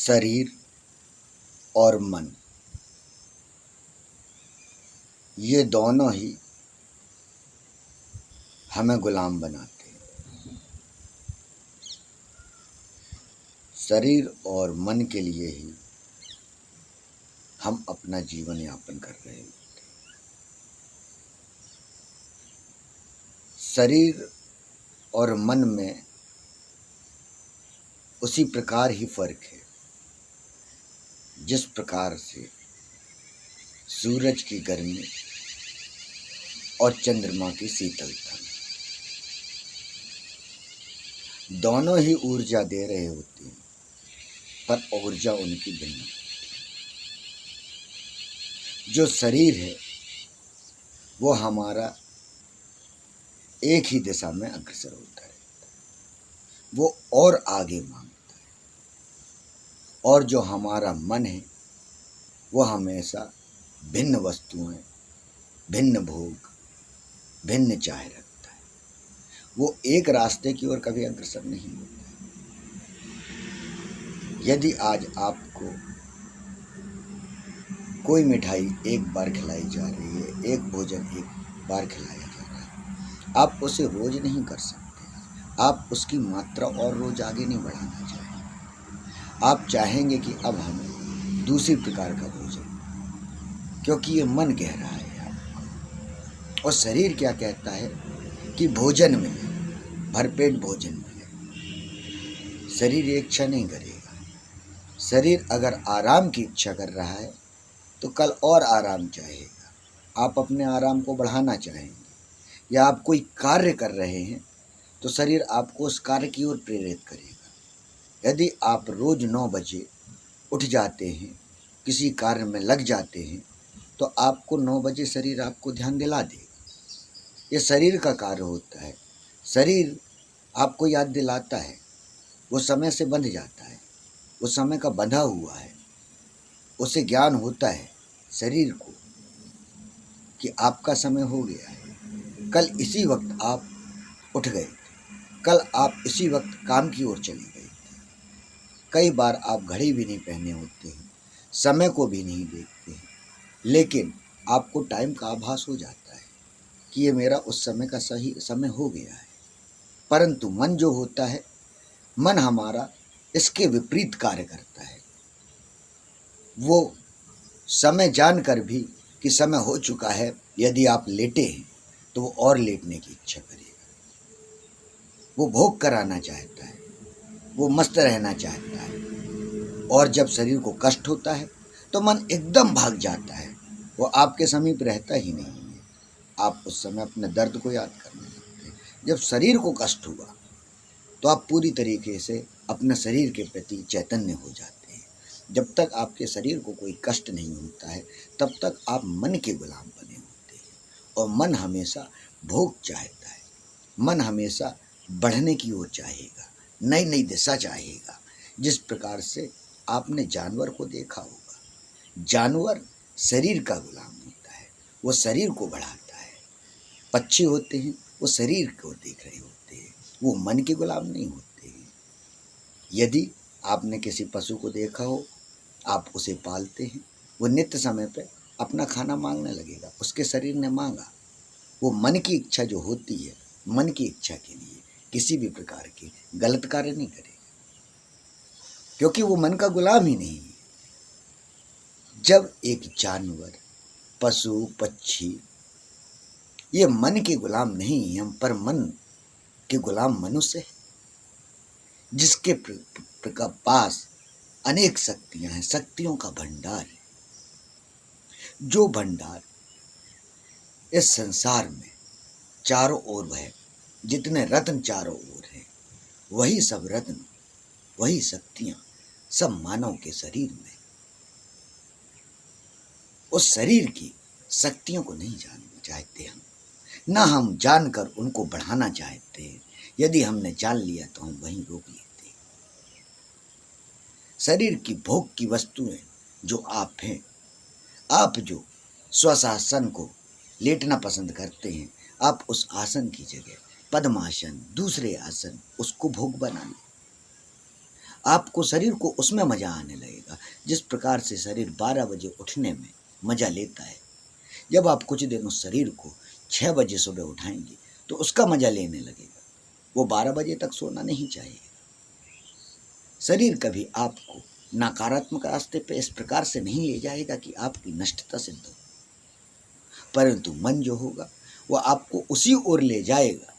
शरीर और मन, ये दोनों ही हमें गुलाम बनाते हैं। शरीर और मन के लिए ही हम अपना जीवन यापन कर रहे हैं। शरीर और मन में उसी प्रकार ही फर्क है जिस प्रकार से सूरज की गर्मी और चंद्रमा की शीतलता। दोनों ही ऊर्जा दे रहे होते हैं, पर ऊर्जा उनकी भिन्न। जो शरीर है वो हमारा एक ही दिशा में अग्रसर होता है, वो और आगे मांगता है। और जो हमारा मन है वो हमेशा भिन्न वस्तुएं, भिन्न भोग, भिन्न चाह रखता है। वो एक रास्ते की ओर कभी अग्रसर नहीं होता है। यदि आज आपको कोई मिठाई एक बार खिलाई जा रही है, एक भोजन एक बार खिलाया जा रहा है, आप उसे रोज नहीं कर सकते। आप उसकी मात्रा और रोज आगे नहीं बढ़ाना चाहेंगे। आप चाहेंगे कि अब हमें दूसरी प्रकार का भोजन, क्योंकि ये मन कह रहा है आपको। और शरीर क्या कहता है कि भोजन मिले, भरपेट भोजन मिले। शरीर ये इच्छा नहीं करेगा। शरीर अगर आराम की इच्छा कर रहा है तो कल और आराम चाहेगा। आप अपने आराम को बढ़ाना चाहेंगे, या आप कोई कार्य कर रहे हैं तो शरीर आपको उस कार्य की ओर प्रेरित करेगा। यदि आप रोज 9 बजे उठ जाते हैं, किसी कार्य में लग जाते हैं, तो आपको 9 बजे शरीर आपको ध्यान दिला देगा। ये शरीर का कार्य होता है। शरीर आपको याद दिलाता है। वो समय से बंध जाता है, वो समय का बंधा हुआ है। उसे ज्ञान होता है शरीर को कि आपका समय हो गया है। कल इसी वक्त आप उठ गए, कल आप इसी वक्त काम की ओर चली गई थी। कई बार आप घड़ी भी नहीं पहने होते हैं, समय को भी नहीं देखते हैं, लेकिन आपको टाइम का आभास हो जाता है कि ये मेरा उस समय का सही समय हो गया है। परंतु मन जो होता है, मन हमारा इसके विपरीत कार्य करता है। वो समय जानकर भी कि समय हो चुका है, यदि आप लेटे हैं तो वो और लेटने की इच्छा करेगा। वो भोग कराना चाहता है, वो मस्त रहना चाहता है। और जब शरीर को कष्ट होता है तो मन एकदम भाग जाता है, वो आपके समीप रहता ही नहीं है। आप उस समय अपने दर्द को याद करने लगते हैं। जब शरीर को कष्ट हुआ तो आप पूरी तरीके से अपने शरीर के प्रति चैतन्य हो जाते हैं। जब तक आपके शरीर को कोई कष्ट नहीं होता है, तब तक आप मन के गुलाम बने होते हैं। और मन हमेशा भोग चाहता है, मन हमेशा बढ़ने की ओर चाहेगा, नई नई दिशा चाहेगा। जिस प्रकार से आपने जानवर को देखा होगा, जानवर शरीर का गुलाम होता है, वो शरीर को बढ़ाता है। पक्षी होते हैं, वो शरीर को देख रहे होते हैं, वो मन के गुलाम नहीं होते हैं। यदि आपने किसी पशु को देखा हो, आप उसे पालते हैं, वो नित्य समय पे अपना खाना मांगने लगेगा। उसके शरीर ने मांगा, वो मन की इच्छा जो होती है, मन की इच्छा के लिए किसी भी प्रकार के गलत कार्य नहीं करेगा, क्योंकि वो मन का गुलाम ही नहीं है। जब एक जानवर, पशु, पक्षी ये मन के गुलाम नहीं है, पर मन के गुलाम मनुष्य है, जिसके पास अनेक शक्तियां हैं, शक्तियों का भंडार है। जो भंडार इस संसार में चारों ओर है, जितने रत्न चारों ओर हैं, वही सब रत्न, वही शक्तियां सब मानव के शरीर में। उस शरीर की शक्तियों को नहीं जानना चाहते हम, ना हम जानकर उनको बढ़ाना चाहते हैं। यदि हमने जान लिया तो हम वहीं रोक लेते हैं। शरीर की भोग की वस्तुएं जो आप हैं, आप जो स्वशासन को लेटना पसंद करते हैं, आप उस आसन की जगह पद्मासन, दूसरे आसन, उसको भोग बना लें। आपको शरीर को उसमें मज़ा आने लगेगा। जिस प्रकार से शरीर 12 बजे उठने में मज़ा लेता है, जब आप कुछ दिन उस शरीर को 6 बजे सुबह उठाएंगे तो उसका मज़ा लेने लगेगा। वो 12 बजे तक सोना नहीं चाहिए। शरीर कभी आपको नकारात्मक रास्ते पे इस प्रकार से नहीं ले जाएगा कि आपकी नष्टता सिद्ध हो, परंतु मन जो होगा वो आपको उसी ओर ले जाएगा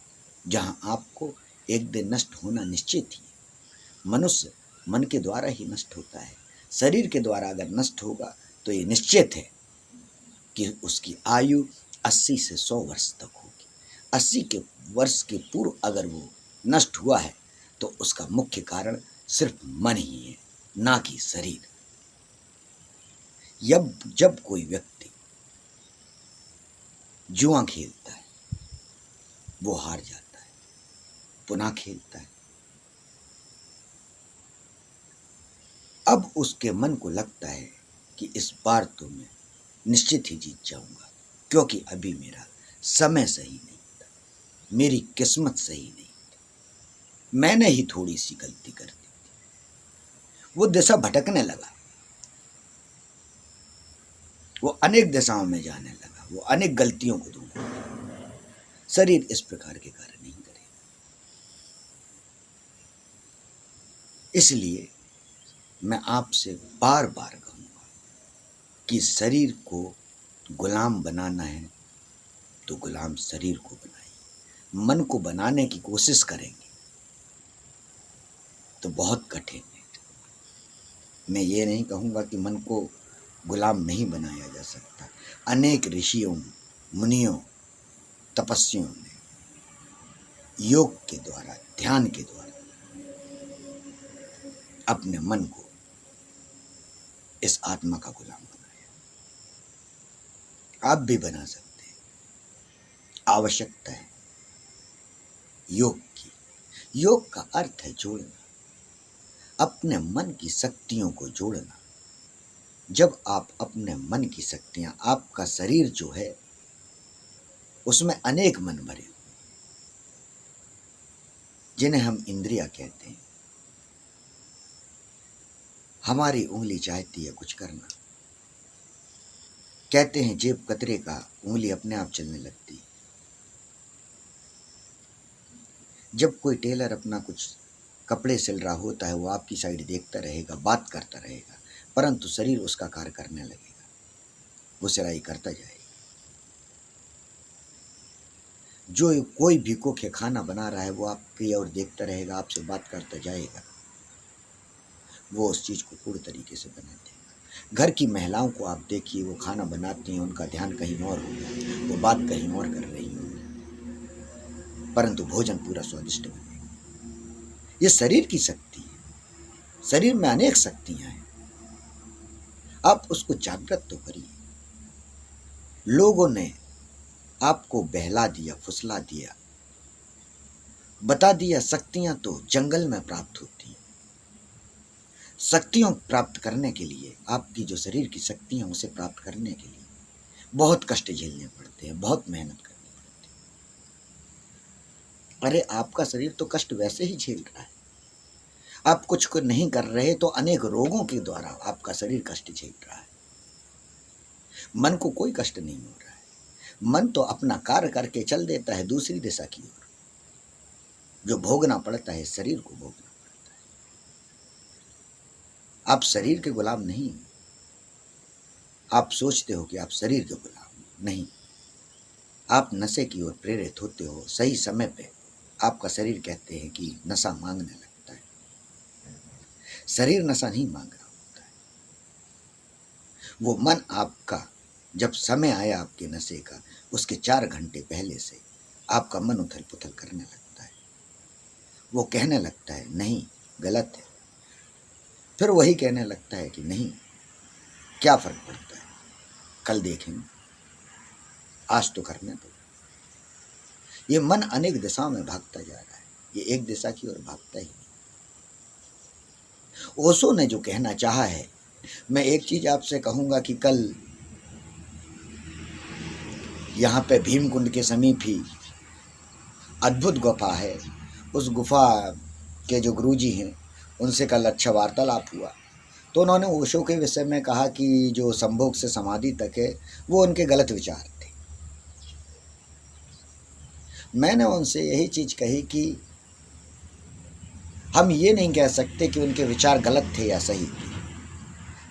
जहां आपको एक दिन नष्ट होना निश्चित ही है। मनुष्य मन के द्वारा ही नष्ट होता है। शरीर के द्वारा अगर नष्ट होगा तो ये निश्चित है कि उसकी आयु 80 से 100 वर्ष तक होगी। 80 के वर्ष के पूर्व अगर वो नष्ट हुआ है तो उसका मुख्य कारण सिर्फ मन ही है, ना कि शरीर। जब कोई व्यक्ति जुआ खेलता है, वो हार जाता है, पुनः खेलता है। अब उसके मन को लगता है कि इस बार तो मैं निश्चित ही जीत जाऊंगा, क्योंकि अभी मेरा समय सही नहीं था, मेरी किस्मत सही नहीं थी, मैंने ही थोड़ी सी गलती कर दी थी। वो दिशा भटकने लगा, वो अनेक दिशाओं में जाने लगा, वो अनेक गलतियों को ढूंढने लगा। शरीर इस प्रकार के कार्य नहीं करेगा। इसलिए मैं आपसे बार बार कहूंगा कि शरीर को गुलाम बनाना है तो गुलाम शरीर को बनाइए। मन को बनाने की कोशिश करेंगे तो बहुत कठिन है। मैं ये नहीं कहूँगा कि मन को गुलाम नहीं बनाया जा सकता। अनेक ऋषियों, मुनियों, तपस्वियों ने योग के द्वारा, ध्यान के द्वारा अपने मन को इस आत्मा का गुलाम बनाया। आप भी बना सकते हैं। आवश्यकता है योग की। योग का अर्थ है जोड़ना, अपने मन की शक्तियों को जोड़ना। जब आप अपने मन की शक्तियां, आपका शरीर जो है उसमें अनेक मन भरे हुए, जिन्हें हम इंद्रियां कहते हैं। हमारी उंगली चाहती है कुछ करना, कहते हैं जेब कतरे का उंगली अपने आप चलने लगती। जब कोई टेलर अपना कुछ कपड़े सिल रहा होता है, वो आपकी साइड देखता रहेगा, बात करता रहेगा, परंतु शरीर उसका कार्य करने लगेगा, वो सिलाई करता जाएगा। जो कोई भी कुक है खाना बना रहा है, वो आपकी ओर देखता रहेगा, आपसे बात करता जाएगा, वो उस चीज़ को पूरी तरीके से बना देगा। घर की महिलाओं को आप देखिए, वो खाना बनाती हैं, उनका ध्यान कहीं और होगा, वो बात कहीं और कर रही होंगी, परंतु भोजन पूरा स्वादिष्ट बनेगा। ये शरीर की शक्ति है। शरीर में अनेक शक्तियां हैं, आप उसको जागृत तो करिए। लोगों ने आपको बहला दिया, फुसला दिया, बता दिया शक्तियां तो जंगल में प्राप्त होती हैं। शक्तियों प्राप्त करने के लिए, आपकी जो शरीर की शक्तियां, उसे प्राप्त करने के लिए बहुत कष्ट झेलने पड़ते हैं, बहुत मेहनत करनी पड़ती है। अरे आपका शरीर तो कष्ट वैसे ही झेल रहा है। आप कुछ को नहीं कर रहे तो अनेक रोगों के द्वारा आपका शरीर कष्ट झेल रहा है। मन को कोई कष्ट नहीं हो रहा है। मन तो अपना कार्य करके चल देता है दूसरी दिशा की ओर। जो भोगना पड़ता है, शरीर को भोगना पड़ता है। आप शरीर के गुलाम नहीं। आप सोचते हो कि आप शरीर के गुलाम नहीं, आप नशे की ओर प्रेरित होते हो। सही समय पे आपका शरीर कहते हैं कि नशा मांगने लगता है। शरीर नशा नहीं मांग रहा होता है। वो मन आपका जब समय आया आपके नशे का, उसके 4 घंटे पहले से आपका मन उथल पुथल करने लगता है। वो कहने लगता है नहीं, गलत है। फिर वही कहने लगता है कि नहीं, क्या फर्क पड़ता है, कल देखेंगे, आज तो करने दो। ये मन अनेक दिशाओं में भागता जा रहा है, ये एक दिशा की ओर भागता ही नहीं। ओशो ने जो कहना चाहा है, मैं एक चीज आपसे कहूंगा कि कल यहाँ पे भीमकुंड के समीप ही अद्भुत गुफा है। उस गुफा के जो गुरुजी हैं, उनसे कल अच्छा वार्तालाप हुआ, तो उन्होंने ओशो के विषय में कहा कि जो संभोग से समाधि तक है वो उनके गलत विचार थे। मैंने उनसे यही चीज़ कही कि हम ये नहीं कह सकते कि उनके विचार गलत थे या सही थे,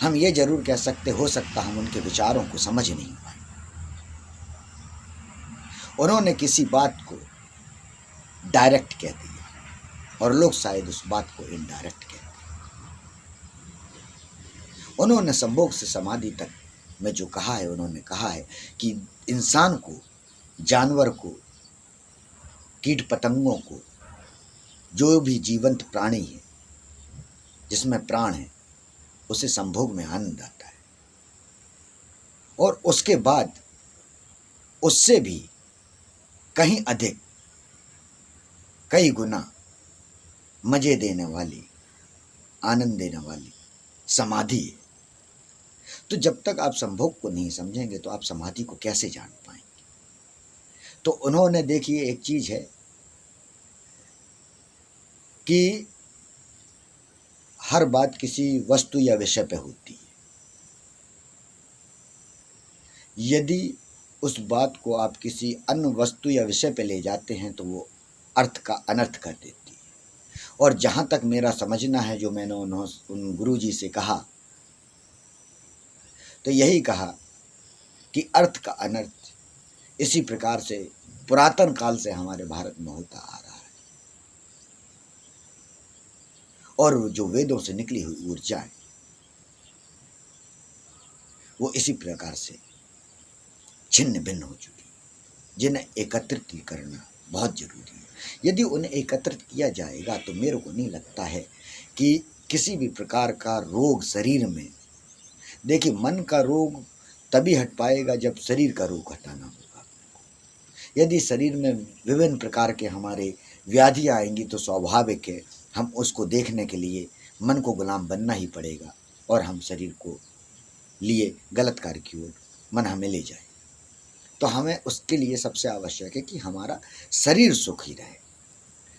हम ये जरूर कह सकते हो सकता हम उनके विचारों को समझ नहीं पाए। उन्होंने किसी बात को डायरेक्ट कह दिया और लोग शायद उस बात को इनडायरेक्ट कहते। उन्होंने संभोग से समाधि तक में जो कहा है, उन्होंने कहा है कि इंसान को, जानवर को, कीट पतंगों को, जो भी जीवंत प्राणी है जिसमें प्राण है, उसे संभोग में आनंद आता है और उसके बाद उससे भी कहीं अधिक, कई गुना मजे देने वाली, आनंद देने वाली समाधि है। तो जब तक आप संभोग को नहीं समझेंगे तो आप समाधि को कैसे जान पाएंगे। तो उन्होंने, देखिए एक चीज है कि हर बात किसी वस्तु या विषय पे होती है। यदि उस बात को आप किसी अन्य वस्तु या विषय पे ले जाते हैं तो वो अर्थ का अनर्थ कर देती है। और जहाँ तक मेरा समझना है, जो मैंने उन गुरु जी से कहा, तो यही कहा कि अर्थ का अनर्थ इसी प्रकार से पुरातन काल से हमारे भारत में होता आ रहा है और जो वेदों से निकली हुई ऊर्जाएं वो इसी प्रकार से छिन्न भिन्न हो चुकी, जिन्हें एकत्रित करना बहुत जरूरी है। यदि उन्हें एकत्रित किया जाएगा तो मेरे को नहीं लगता है कि किसी भी प्रकार का रोग शरीर में, देखिए मन का रोग तभी हट पाएगा जब शरीर का रोग हटाना होगा। यदि शरीर में विभिन्न प्रकार के हमारे व्याधियाँ आएंगी तो स्वाभाविक है हम उसको देखने के लिए मन को गुलाम बनना ही पड़ेगा और हम शरीर को लिए गलत कार्य की ओर मन हमें ले जाए। तो हमें उसके लिए सबसे आवश्यक है कि हमारा शरीर सुखी रहे।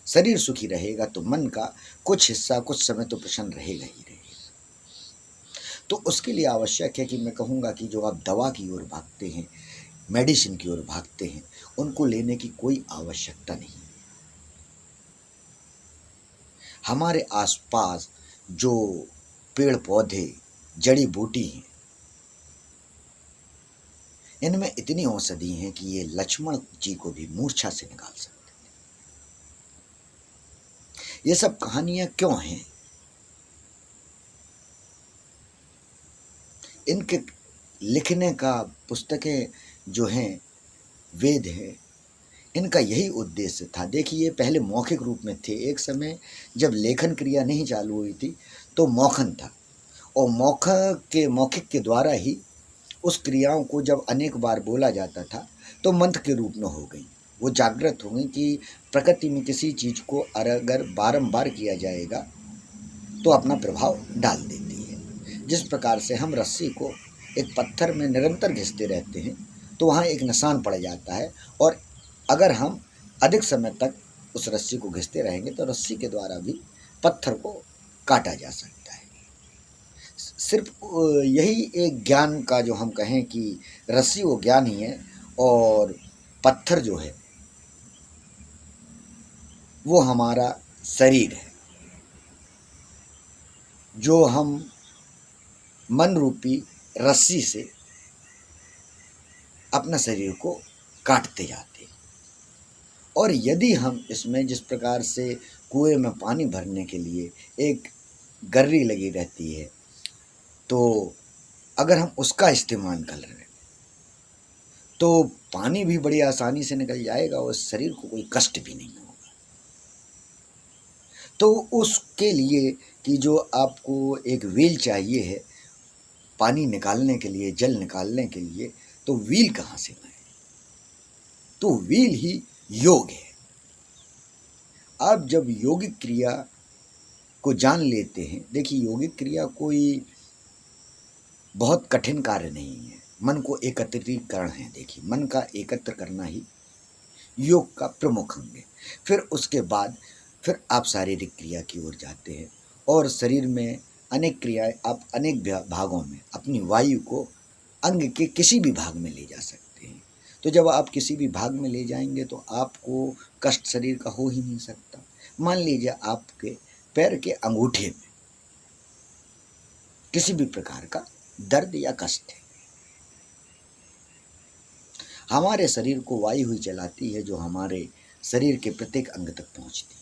शरीर सुखी रहेगा तो मन का कुछ हिस्सा कुछ समय तो प्रसन्न रहेगा ही रहेगा। तो उसके लिए आवश्यक है कि मैं कहूँगा कि जो आप दवा की ओर भागते हैं, मेडिसिन की ओर भागते हैं, उनको लेने की कोई आवश्यकता नहीं है। हमारे आसपास जो पेड़ पौधे, जड़ी बूटी हैं, इनमें इतनी औषधि हैं कि ये लक्ष्मण जी को भी मूर्छा से निकाल सकते हैं। ये सब कहानियां क्यों हैं? इनके लिखने का, पुस्तकें जो हैं, वेद हैं, इनका यही उद्देश्य था। देखिए पहले मौखिक रूप में थे। एक समय जब लेखन क्रिया नहीं चालू हुई थी तो मौखन था और मौखिक के द्वारा ही उस क्रियाओं को जब अनेक बार बोला जाता था तो मंत्र के रूप में हो गई, वो जागृत हो गई कि प्रकृति में किसी चीज़ को अगर बारंबार किया जाएगा तो अपना प्रभाव डाल देती है। जिस प्रकार से हम रस्सी को एक पत्थर में निरंतर घिसते रहते हैं तो वहाँ एक निशान पड़ जाता है और अगर हम अधिक समय तक उस रस्सी को घिसते रहेंगे तो रस्सी के द्वारा भी पत्थर को काटा जा सकता है। सिर्फ यही एक ज्ञान का, जो हम कहें कि रस्सी वो ज्ञान ही है और पत्थर जो है वो हमारा शरीर है, जो हम मन रूपी रस्सी से अपना शरीर को काटते जाते हैं। और यदि हम इसमें, जिस प्रकार से कुएं में पानी भरने के लिए एक गर्री लगी रहती है, तो अगर हम उसका इस्तेमाल कर रहे हैं तो पानी भी बड़ी आसानी से निकल जाएगा और शरीर को कोई कष्ट भी नहीं होगा। तो उसके लिए कि जो आपको एक व्हील चाहिए है पानी निकालने के लिए, जल निकालने के लिए, तो व्हील कहाँ से लाएं? तो व्हील ही योग है। आप जब योगिक क्रिया को जान लेते हैं, देखिए योगिक क्रिया कोई बहुत कठिन कार्य नहीं है, मन को एकत्रीकरण है। देखिए मन का एकत्र करना ही योग का प्रमुख अंग है। फिर उसके बाद फिर आप शारीरिक क्रिया की ओर जाते हैं और शरीर में अनेक क्रियाएं, आप अनेक भागों में अपनी वायु को अंग के किसी भी भाग में ले जा सकते हैं। तो जब आप किसी भी भाग में ले जाएंगे तो आपको कष्ट शरीर का हो ही नहीं सकता। मान लीजिए आपके पैर के अंगूठे में किसी भी प्रकार का दर्द या कष्ट है, हमारे शरीर को वायु ही चलाती है जो हमारे शरीर के प्रत्येक अंग तक पहुंचती है।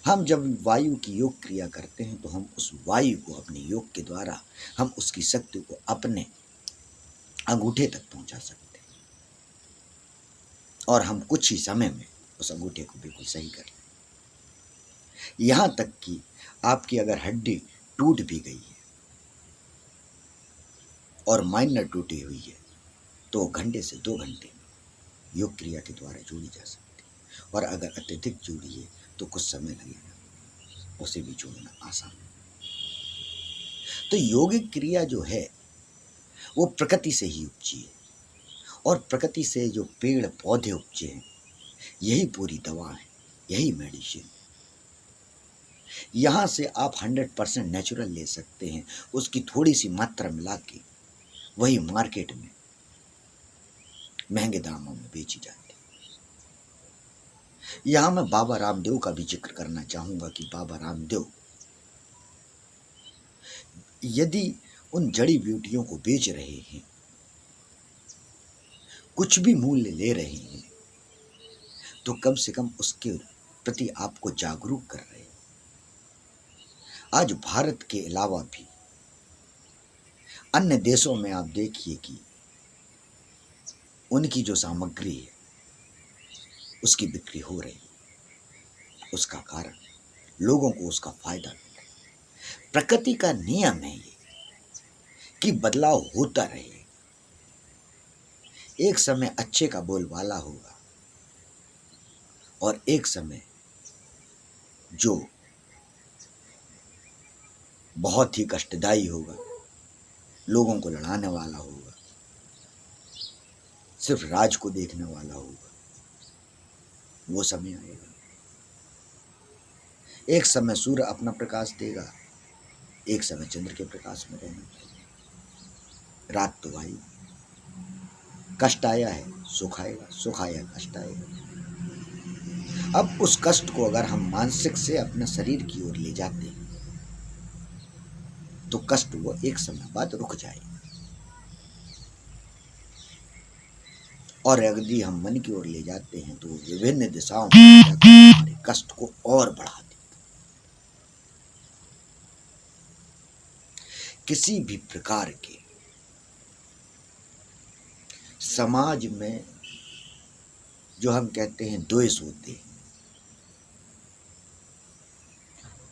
हम जब वायु की योग क्रिया करते हैं तो हम उस वायु को अपने योग के द्वारा हम उसकी शक्ति को अपने अंगूठे तक पहुंचा सकते हैं और हम कुछ ही समय में उस अंगूठे को बिल्कुल सही कर लें। यहाँ तक कि आपकी अगर हड्डी टूट भी गई है और माइनर टूटी हुई है तो घंटे से 2 घंटे में योग क्रिया के द्वारा जोड़ी जा सकती है, और अगर अत्यधिक जोड़ी है तो कुछ समय लगेगा, उसे भी जोड़ना आसान है। तो योगिक क्रिया जो है वो प्रकृति से ही उपजी है, और प्रकृति से जो पेड़ पौधे उपजे हैं यही पूरी दवा है, यही मेडिसिन। यहाँ से आप 100% नेचुरल ले सकते हैं, उसकी थोड़ी सी मात्रा मिला के वही मार्केट में महंगे दामों में बेची जाती है। यहाँ मैं बाबा रामदेव का भी जिक्र करना चाहूँगा कि बाबा रामदेव यदि उन जड़ी बूटियों को बेच रहे हैं, कुछ भी मूल्य ले रहे हैं, तो कम से कम उसके प्रति आपको जागरूक कर रहे हैं। आज भारत के अलावा भी अन्य देशों में आप देखिए कि उनकी जो सामग्री है उसकी बिक्री हो रही है। उसका कारण लोगों को उसका फायदा मिल रहा है। प्रकृति का नियम है ये कि बदलाव होता रहे। एक समय अच्छे का बोलबाला होगा और एक समय जो बहुत ही कष्टदायी होगा, लोगों को लड़ाने वाला होगा, सिर्फ राज को देखने वाला होगा, वो समय आएगा। एक समय सूर्य अपना प्रकाश देगा, एक समय चंद्र के प्रकाश में रहना चाहिए। रात तो आई, कष्ट आया है सुख आएगा, सुख आया कष्ट आएगा। अब उस कष्ट को अगर हम मानसिक से अपने शरीर की ओर ले जाते हैं तो कष्ट वो एक समय बाद रुक जाएगा, और यदि हम मन की ओर ले जाते हैं तो विभिन्न दिशाओं में जाकर हमारे कष्ट को और बढ़ा देगा। किसी भी प्रकार के समाज में जो हम कहते हैं द्वेष होते हैं,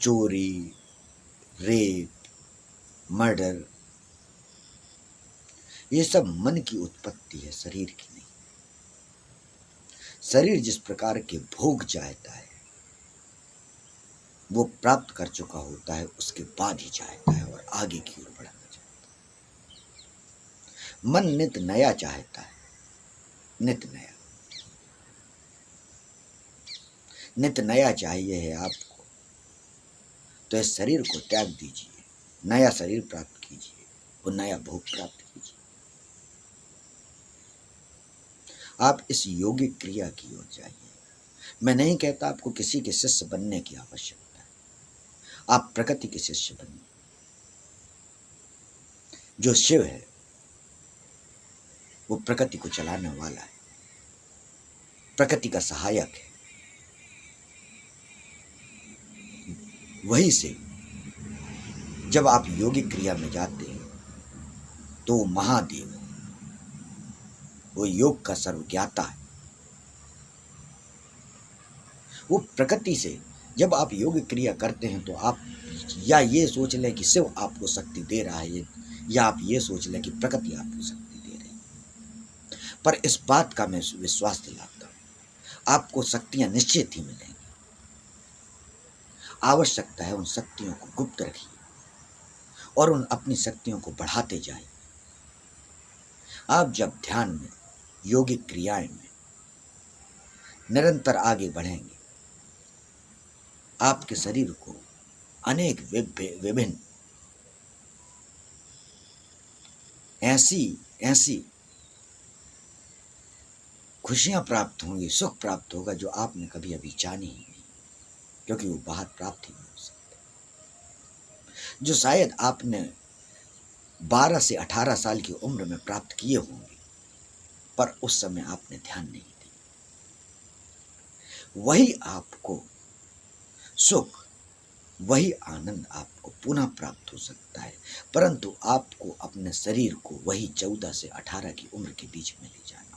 चोरी, रेप, मर्डर, ये सब मन की उत्पत्ति है, शरीर की नहीं। शरीर जिस प्रकार के भोग चाहता है वो प्राप्त कर चुका होता है, उसके बाद ही चाहता है और आगे की ओर बढ़ना चाहता है। मन नित नया चाहता है, नित नया, नित नया चाहिए है आपको, तो इस शरीर को त्याग दीजिए, नया शरीर प्राप्त कीजिए और नया भोग प्राप्त कीजिए। आप इस योगिक क्रिया की ओर जाइए। मैं नहीं कहता आपको किसी के शिष्य बनने की आवश्यकता है, आप प्रकृति के शिष्य बनिए। जो शिव है वो प्रकृति को चलाने वाला है, प्रकृति का सहायक है। वही से जब आप योगिक क्रिया में जाते हैं तो वो महादेव है, वो योग का सर्वज्ञाता है। वो प्रकृति से जब आप योग क्रिया करते हैं तो आप या ये सोच लें कि शिव आपको शक्ति दे रहा है, या आप ये सोच लें कि प्रकृति आपको शक्ति दे रही है। पर इस बात का मैं विश्वास दिलाता हूँ, आपको शक्तियाँ निश्चित ही मिलेंगी। आवश्यकता है उन शक्तियों को गुप्त रखिए और उन अपनी शक्तियों को बढ़ाते जाइए। आप जब ध्यान में, योगिक क्रियाएं में निरंतर आगे बढ़ेंगे आपके शरीर को अनेक विभिन्न ऐसी ऐसी खुशियां प्राप्त होंगी, सुख प्राप्त होगा जो आपने कभी अभी जानी ही नहीं, क्योंकि वो बाहर प्राप्त ही नहीं हो सकते। जो शायद आपने 12 से 18 साल की उम्र में प्राप्त किए होंगे, पर उस समय आपने ध्यान नहीं दिया, वही आपको सुख, वही आनंद आपको पुनः प्राप्त हो सकता है, परंतु आपको अपने शरीर को वही 14 से 18 की उम्र के बीच में ले जाना